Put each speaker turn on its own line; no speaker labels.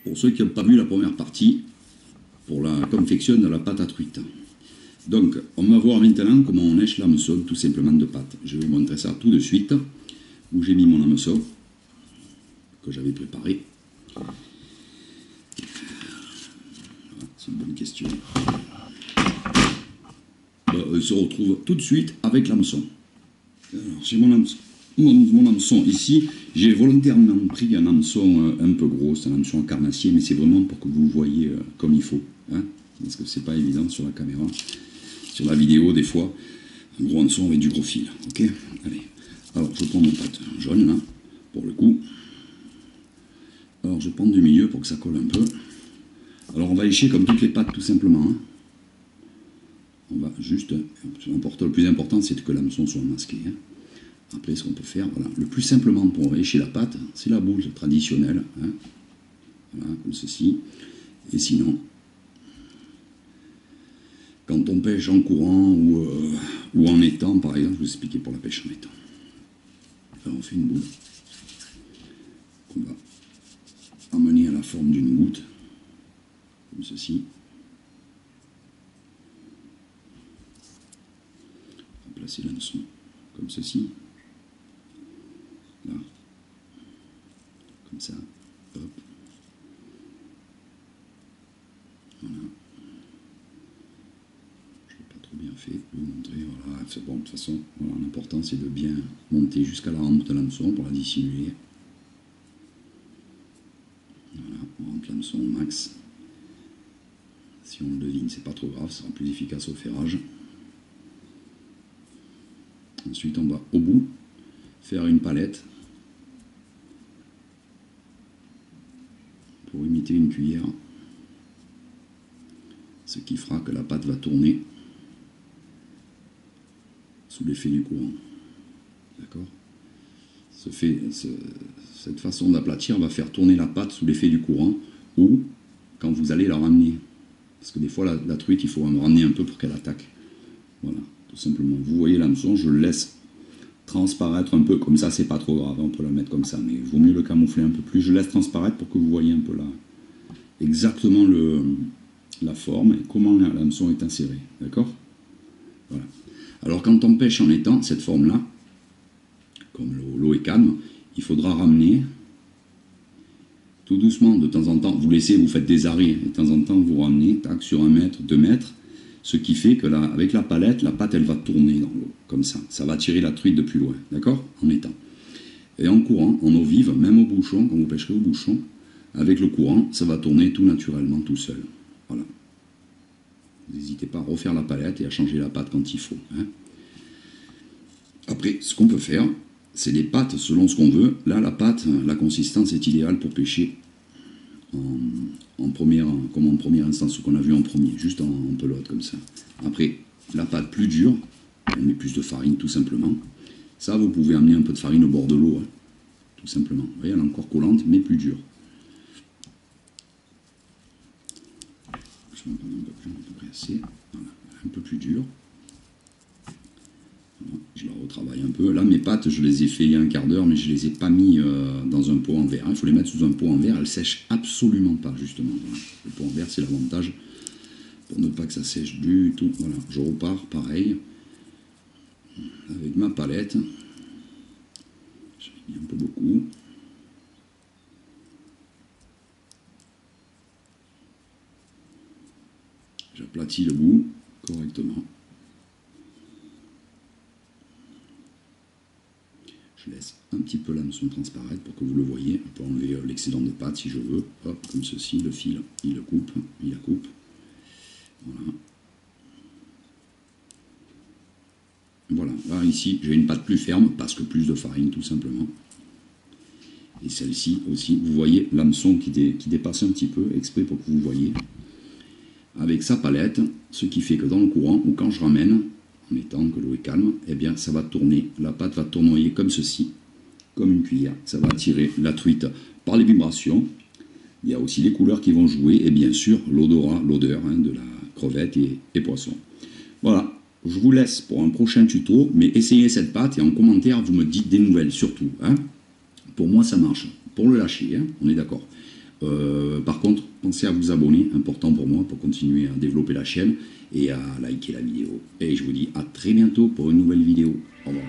pour ceux qui n'ont pas vu la première partie, pour la confection de la pâte à truite. Donc, on va voir maintenant comment on lèche l'hameçon tout simplement de pâte. Je vais vous montrer ça tout de suite, où j'ai mis mon hameçon, que j'avais préparé. Voilà, c'est une bonne question. On se retrouve tout de suite avec l'hameçon. Alors, j'ai mon hameçon ici. J'ai volontairement pris un hameçon un peu gros, c'est un hameçon à carnassier, mais c'est vraiment pour que vous voyez comme il faut. Hein, parce que c'est pas évident sur la caméra. Sur la vidéo, des fois, un gros hameçon avec du gros fil. Ok, allez. Alors, je prends mon pâte jaune, là, pour le coup. Alors, je prends du milieu pour que ça colle un peu. Alors, on va lécher comme toutes les pâtes, tout simplement. Hein. On va juste... Le plus important, c'est que l'hameçon soit masqué. Hein. Après, ce qu'on peut faire, voilà. Le plus simplement pour lécher la pâte, c'est la boule traditionnelle. Hein. Voilà, comme ceci. Et sinon... Quand on pêche en courant ou en étang, par exemple, je vais vous expliquer pour la pêche en étang. Là, on fait une boule qu'on va amener à la forme d'une goutte, comme ceci. On va placer l'hameçon comme ceci. Là, comme ça. Hop. Voilà. Bien fait, vous montrer, voilà, c'est bon, de toute façon, voilà, l'important c'est de bien monter jusqu'à la rampe de l'hameçon pour la dissimuler. Voilà, on rentre l'hameçon au max. Si on le devine, c'est pas trop grave, ça sera plus efficace au ferrage. Ensuite, on va au bout faire une palette pour imiter une cuillère, ce qui fera que la pâte va tourner sous l'effet du courant. D'accord ? Cette façon d'aplatir va faire tourner la pâte sous l'effet du courant ou quand vous allez la ramener. Parce que des fois, la truite, il faut en ramener un peu pour qu'elle attaque. Voilà, tout simplement. Vous voyez l'hameçon, je le laisse transparaître un peu. Comme ça, c'est pas trop grave. On peut la mettre comme ça, mais il vaut mieux le camoufler un peu plus. Je laisse transparaître pour que vous voyez un peu là exactement la forme et comment l'hameçon est inséré. D'accord ? Voilà. Alors quand on pêche en étang, cette forme-là, comme l'eau est calme, il faudra ramener tout doucement, de temps en temps, vous faites des arrêts, et de temps en temps vous ramenez, tac, sur 1 mètre, 2 mètres, ce qui fait que là, avec la palette, la pâte elle va tourner dans l'eau, comme ça va tirer la truite de plus loin, d'accord, en étang. Et en courant, en eau vive, même au bouchon, quand vous pêcherez au bouchon, avec le courant, ça va tourner tout naturellement, tout seul, voilà. N'hésitez pas à refaire la palette et à changer la pâte quand il faut. Hein. Après, ce qu'on peut faire, c'est les pâtes selon ce qu'on veut. Là, la pâte, la consistance est idéale pour pêcher en première instance, ce qu'on a vu en premier, juste en pelote comme ça. Après, la pâte plus dure, on met plus de farine tout simplement. Ça, vous pouvez amener un peu de farine au bord de l'eau, hein, tout simplement. Vous voyez, elle est encore collante, mais plus dure. Je vais en prendre un peu plus, à peu près assez. Voilà, un peu plus dur. Voilà, je la retravaille un peu. Là, mes pâtes, je les ai fait il y a un quart d'heure, mais je ne les ai pas mis dans un pot en verre. Il faut les mettre sous un pot en verre. Elles ne sèchent absolument pas, justement. Voilà. Le pot en verre, c'est l'avantage pour ne pas que ça sèche du tout. Voilà, je repars pareil avec ma palette. J'ai mis un peu beaucoup. J'aplatis le bout correctement. Je laisse un petit peu l'hameçon transparaître pour que vous le voyez. Je peux enlever l'excédent de pâte si je veux. Hop, comme ceci, le fil, il le coupe, il la coupe. Voilà. Voilà, là ici j'ai une pâte plus ferme parce que plus de farine tout simplement. Et celle-ci aussi, vous voyez l'hameçon qui dépasse un petit peu, exprès pour que vous voyez. Avec sa palette, ce qui fait que dans le courant, ou quand je ramène, en étant que l'eau est calme, eh bien ça va tourner, la pâte va tournoyer comme ceci, comme une cuillère. Ça va attirer la truite par les vibrations. Il y a aussi les couleurs qui vont jouer, et bien sûr l'odeur de la crevette et poisson. Voilà, je vous laisse pour un prochain tuto, mais essayez cette pâte et en commentaire vous me dites des nouvelles surtout. Hein. Pour moi ça marche, pour le lâcher, hein, on est d'accord. Par contre, pensez à vous abonner, important pour moi, pour continuer à développer la chaîne et à liker la vidéo. Et je vous dis à très bientôt pour une nouvelle vidéo. Au revoir.